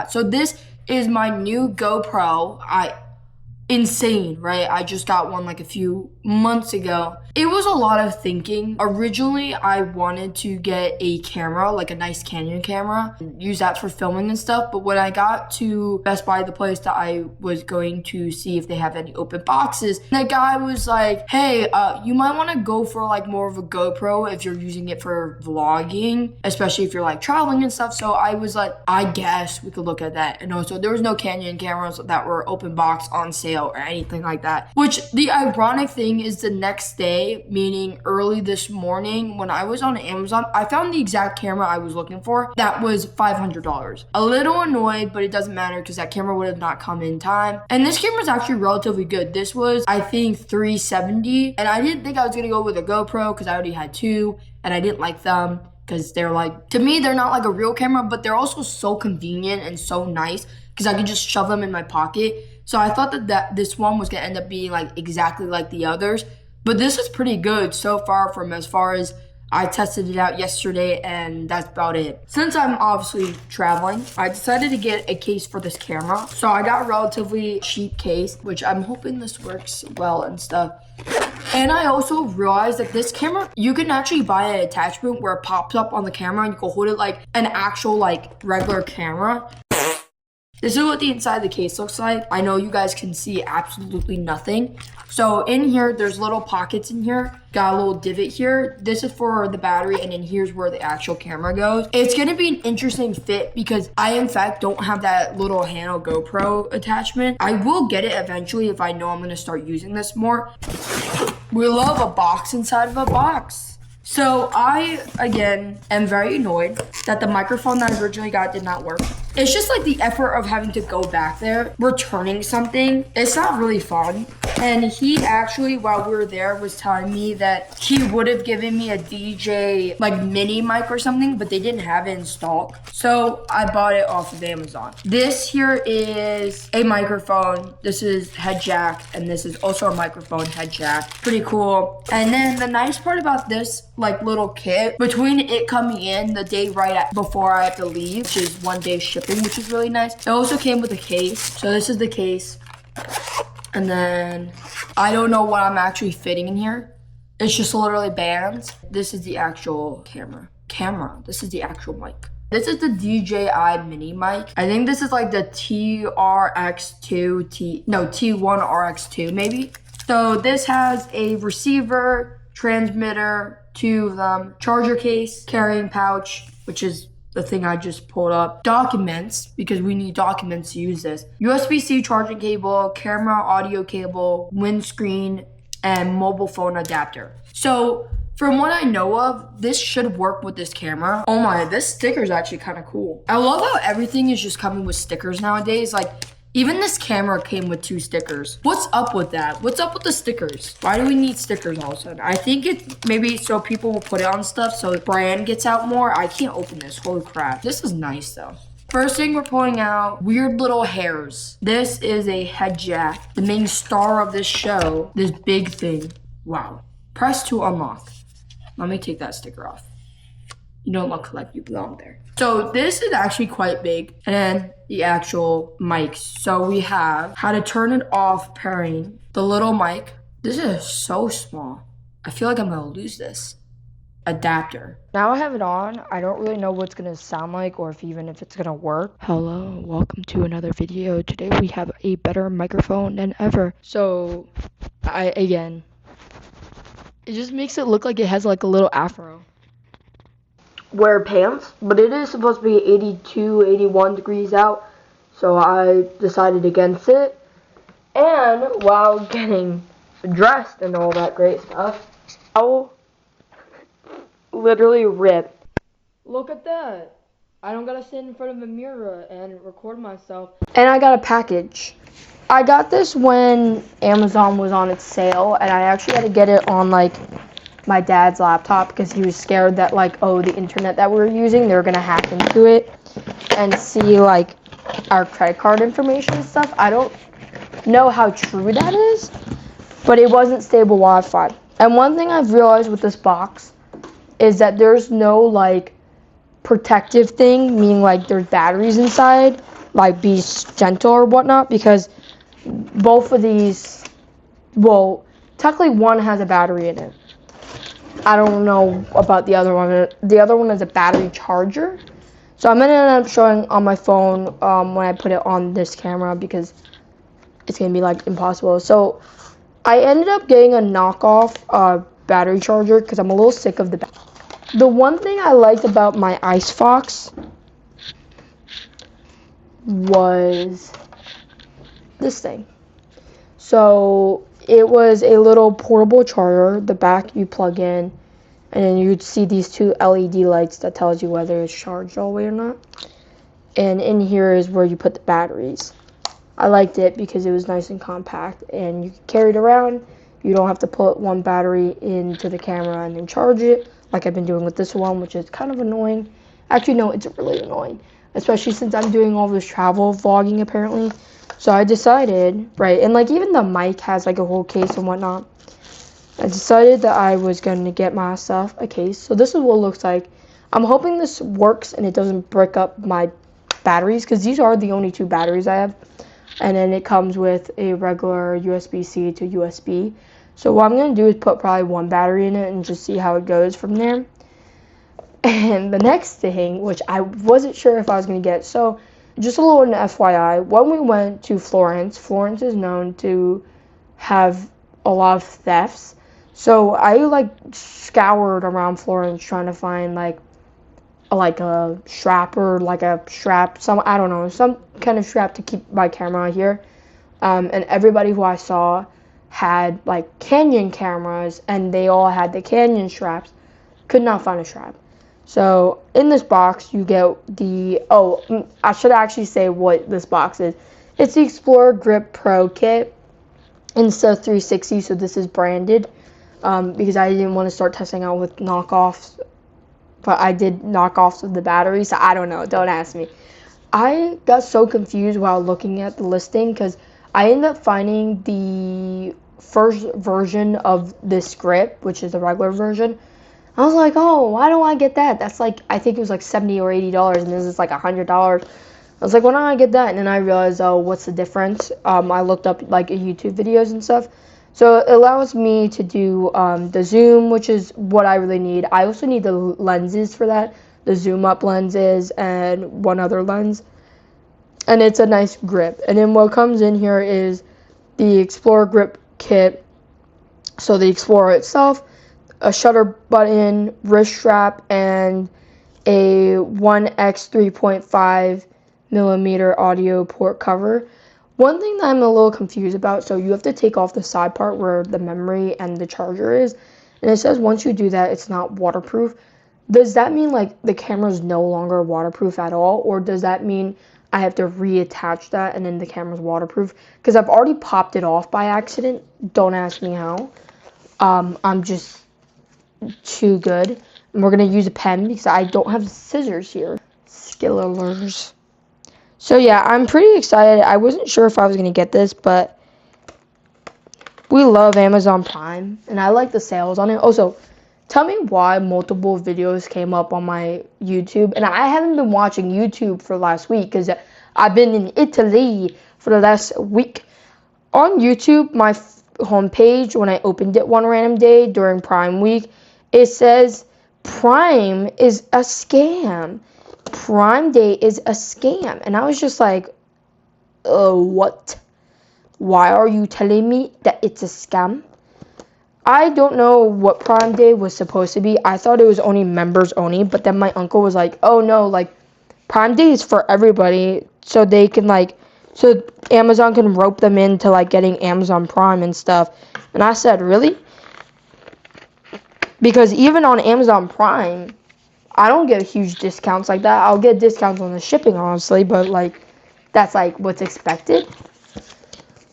So this is my new GoPro. Insane, right? I just got one like a few months ago. It was a lot of thinking. Originally, I wanted to get a camera, like a nice Canon camera, and use that for filming and stuff. But when I got to Best Buy, the place that I was going to see if they have any open boxes, that guy was like, hey, you might want to go for like more of a GoPro if you're using it for vlogging, especially if you're like traveling and stuff. So I was like, I guess we could look at that. And also there was no Canon cameras that were open box on sale or anything like that. Which the ironic thing is the next day, meaning early this morning, when I was on Amazon, I found the exact camera I was looking for that was $500. A little annoyed, but it doesn't matter because that camera would have not come in time. And this camera is actually relatively good. This was, I think, $370, and I didn't think I was gonna go with a GoPro because I already had two and I didn't like them because they're like, to me, they're not like a real camera, but they're also so convenient and so nice because I can just shove them in my pocket. So I thought that this one was gonna end up being like exactly like the others, but this is pretty good so far from as far as I tested it out yesterday, and that's about it. Since I'm obviously traveling, I decided to get a case for this camera. So I got a relatively cheap case, which I'm hoping this works well and stuff. And I also realized that this camera, you can actually buy an attachment where it pops up on the camera and you can hold it like an actual like regular camera. This is what the inside of the case looks like. I know you guys can see absolutely nothing. So in here, there's little pockets in here. Got a little divot here. This is for the battery, and then here's where the actual camera goes. It's gonna be an interesting fit because I, in fact, don't have that little handle GoPro attachment. I will get it eventually if I know I'm gonna start using this more. We love a box inside of a box. So I, again, am very annoyed that the microphone that I originally got did not work. It's just like the effort of having to go back there, returning something. It's not really fun. And he actually, while we were there, was telling me that he would have given me a DJI like mini mic or something, but they didn't have it in stock. So I bought it off of Amazon. This here is a microphone. This is head jack, and this is also a microphone head jack. Pretty cool. And then the nice part about this like little kit, between it coming in the day before I have to leave, which is 1 day shipping, which is really nice. It also came with a case. So this is the case. And then I don't know what I'm actually fitting in here. It's just literally bands. This is the actual camera. This is the actual mic. This is the DJI Mini mic. I think this is like the T1RX2 maybe. So this has a receiver, transmitter, two of them, charger case, carrying pouch, which is the thing I just pulled up, documents, because we need documents to use this, USB-C charging cable, camera audio cable, windscreen, and mobile phone adapter. So from what I know of, this should work with this camera. Oh my, this sticker is actually kind of cool. I love how everything is just coming with stickers nowadays. Like, even this camera came with 2 stickers. What's up with that? What's up with the stickers? Why do we need stickers all of a sudden? I think it's maybe so people will put it on stuff so the brand gets out more. I can't open this, holy crap. This is nice though. First thing we're pulling out, weird little hairs. This is a head jack. The main star of this show, this big thing. Wow. Press to unlock. Let me take that sticker off. You don't look like you belong there. So this is actually quite big. And then the actual mic. So we have how to turn it off pairing. The little mic. This is so small. I feel like I'm gonna lose this. Adapter. Now I have it on. I don't really know what it's gonna sound like or even if it's gonna work. Hello, welcome to another video. Today we have a better microphone than ever. So it just makes it look like it has like a little afro. Wear pants, but it is supposed to be 82, 81 degrees out, so I decided against it. And while getting dressed and all that great stuff, I'll literally rip. Look at that. I don't gotta sit in front of a mirror and record myself. And I got a package. I got this when Amazon was on its sale, and I actually had to get it on like my dad's laptop because he was scared that like, oh, the internet that we were using, they were gonna hack into it and see like our credit card information and stuff. I don't know how true that is, but it wasn't stable Wi-Fi. And one thing I've realized with this box is that there's no like protective thing, meaning like there's batteries inside, like be gentle or whatnot, because both of these, well, technically one has a battery in it. I don't know about the other one. The other one is a battery charger. So I'm going to end up showing on my phone when I put it on this camera, because it's going to be like impossible. So I ended up getting a knockoff battery charger because I'm a little sick of the battery. The one thing I liked about my IceFox was this thing. So it was a little portable charger. The back you plug in, and then you'd see these two LED lights that tells you whether it's charged all the way or not. And in here is where you put the batteries. I liked it because it was nice and compact, and you can carry it around. You don't have to put one battery into the camera and then charge it, like I've been doing with this one, which is kind of annoying. Actually, no, it's really annoying, especially since I'm doing all this travel vlogging apparently. So I decided, right, and like even the mic has like a whole case and whatnot. I decided that I was going to get myself a case. So this is what it looks like. I'm hoping this works and it doesn't break up my batteries, because these are the only two batteries I have. And then it comes with a regular USB-C to USB. So what I'm going to do is put probably one battery in it and just see how it goes from there. And the next thing, which I wasn't sure if I was going to get, so just a little FYI, when we went to Florence, Florence is known to have a lot of thefts. So I like scoured around Florence trying to find like a strap, or like a strap, I don't know, some kind of strap to keep my camera here. And everybody who I saw had like Canyon cameras, and they all had the Canyon straps. Could not find a strap. So in this box you get the, I should actually say what this box is. It's the Xplorer Grip Pro Kit, Insta360, so this is branded, because I didn't want to start testing out with knockoffs. But I did knockoffs of the battery, so I don't know. Don't ask me. I got so confused while looking at the listing, because I ended up finding the first version of this grip, which is the regular version. I was like, oh, why don't I get that? That's like, I think it was like $70 or $80, and this is like $100. I was like, why don't I get that? And then I realized, oh, what's the difference? I looked up like YouTube videos and stuff. So it allows me to do the zoom, which is what I really need. I also need the lenses for that, the zoom up lenses and one other lens. And it's a nice grip. And then what comes in here is the Xplorer grip kit. So the Xplorer itself, a shutter button, wrist strap, and a 1x 3.5 millimeter audio port cover. One thing that I'm a little confused about, so you have to take off the side part where the memory and the charger is, and it says once you do that, it's not waterproof. Does that mean like the camera is no longer waterproof at all, or does that mean I have to reattach that and then the camera's waterproof? Because I've already popped it off by accident. Don't ask me how. I'm just too good. And we're going to use a pen because I don't have scissors here. Skillers. So yeah, I'm pretty excited. I wasn't sure if I was going to get this, but we love Amazon Prime, and I like the sales on it. Also, tell me why multiple videos came up on my YouTube, and I haven't been watching YouTube for last week because I've been in Italy for the last week. On YouTube, my homepage, when I opened it one random day during Prime Week, it says Prime is a scam. Prime Day is a scam. And I was just like, what? Why are you telling me that it's a scam? I don't know what Prime Day was supposed to be. I thought it was only members only, but then my uncle was like, oh no, like Prime Day is for everybody, so they can like, so Amazon can rope them into like getting Amazon Prime and stuff. And I said, really? Because even on Amazon Prime, I don't get huge discounts like that. I'll get discounts on the shipping, honestly, but like that's like what's expected.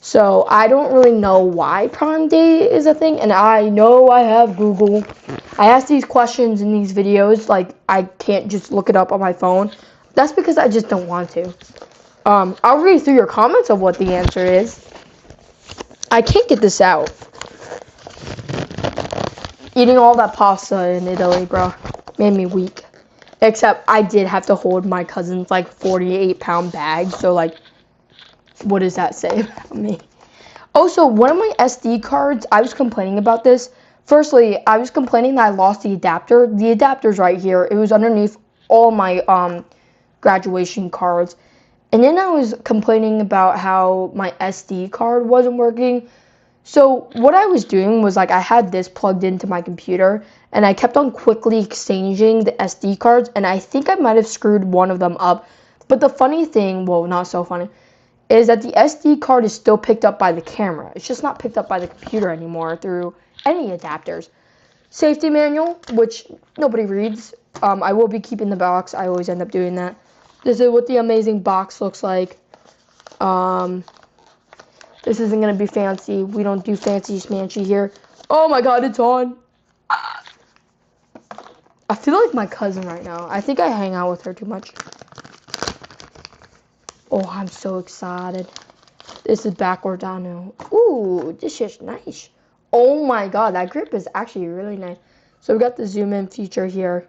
So I don't really know why Prime Day is a thing, and I know I have Google. I ask these questions in these videos, like I can't just look it up on my phone. That's because I just don't want to. I'll read through your comments of what the answer is. I can't get this out. Eating all that pasta in Italy, bro, made me weak. Except I did have to hold my cousin's like 48-pound bag. So like, what does that say about me? Also, one of my SD cards, I was complaining about this. Firstly, I was complaining that I lost the adapter. The adapter's right here. It was underneath all my graduation cards. And then I was complaining about how my SD card wasn't working. So what I was doing was like I had this plugged into my computer and I kept on quickly exchanging the SD cards, and I think I might have screwed one of them up. But the funny thing, well, not so funny, is that the SD card is still picked up by the camera. It's just not picked up by the computer anymore through any adapters. Safety manual, which nobody reads. I will be keeping the box. I always end up doing that. This is what the amazing box looks like. This isn't going to be fancy. We don't do fancy smanchy here. Oh my god, it's on. I feel like my cousin right now. I think I hang out with her too much. Oh, I'm so excited. This is backward down now. Ooh, this is nice. Oh my god, that grip is actually really nice. So we got the zoom in feature here.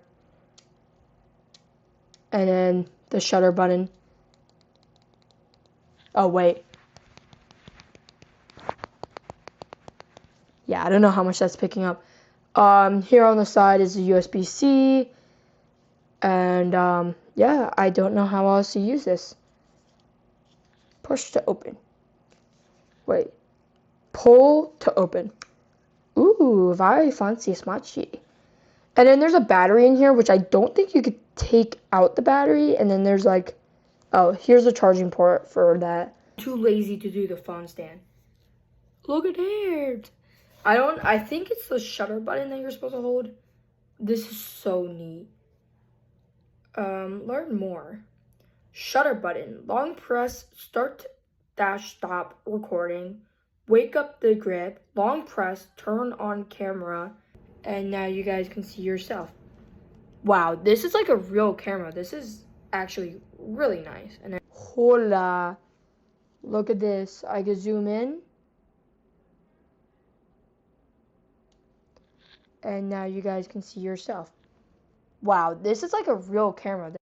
And then the shutter button. Oh, wait. Yeah, I don't know how much that's picking up. Here on the side is the USB-C. And, yeah, I don't know how else to use this. Push to open. Wait. Pull to open. Ooh, very fancy smarty. And then there's a battery in here, which I don't think you could take out the battery. And then there's like, oh, here's a charging port for that. Too lazy to do the phone stand. Look at it. I think it's the shutter button that you're supposed to hold. This is so neat. Learn more. Shutter button. Long press, start dash stop recording. Wake up the grip. Long press, turn on camera. And now you guys can see yourself. Wow, this is like a real camera. This is actually really nice. And then, hola. Look at this. I can zoom in. And now you guys can see yourself. Wow, this is like a real camera.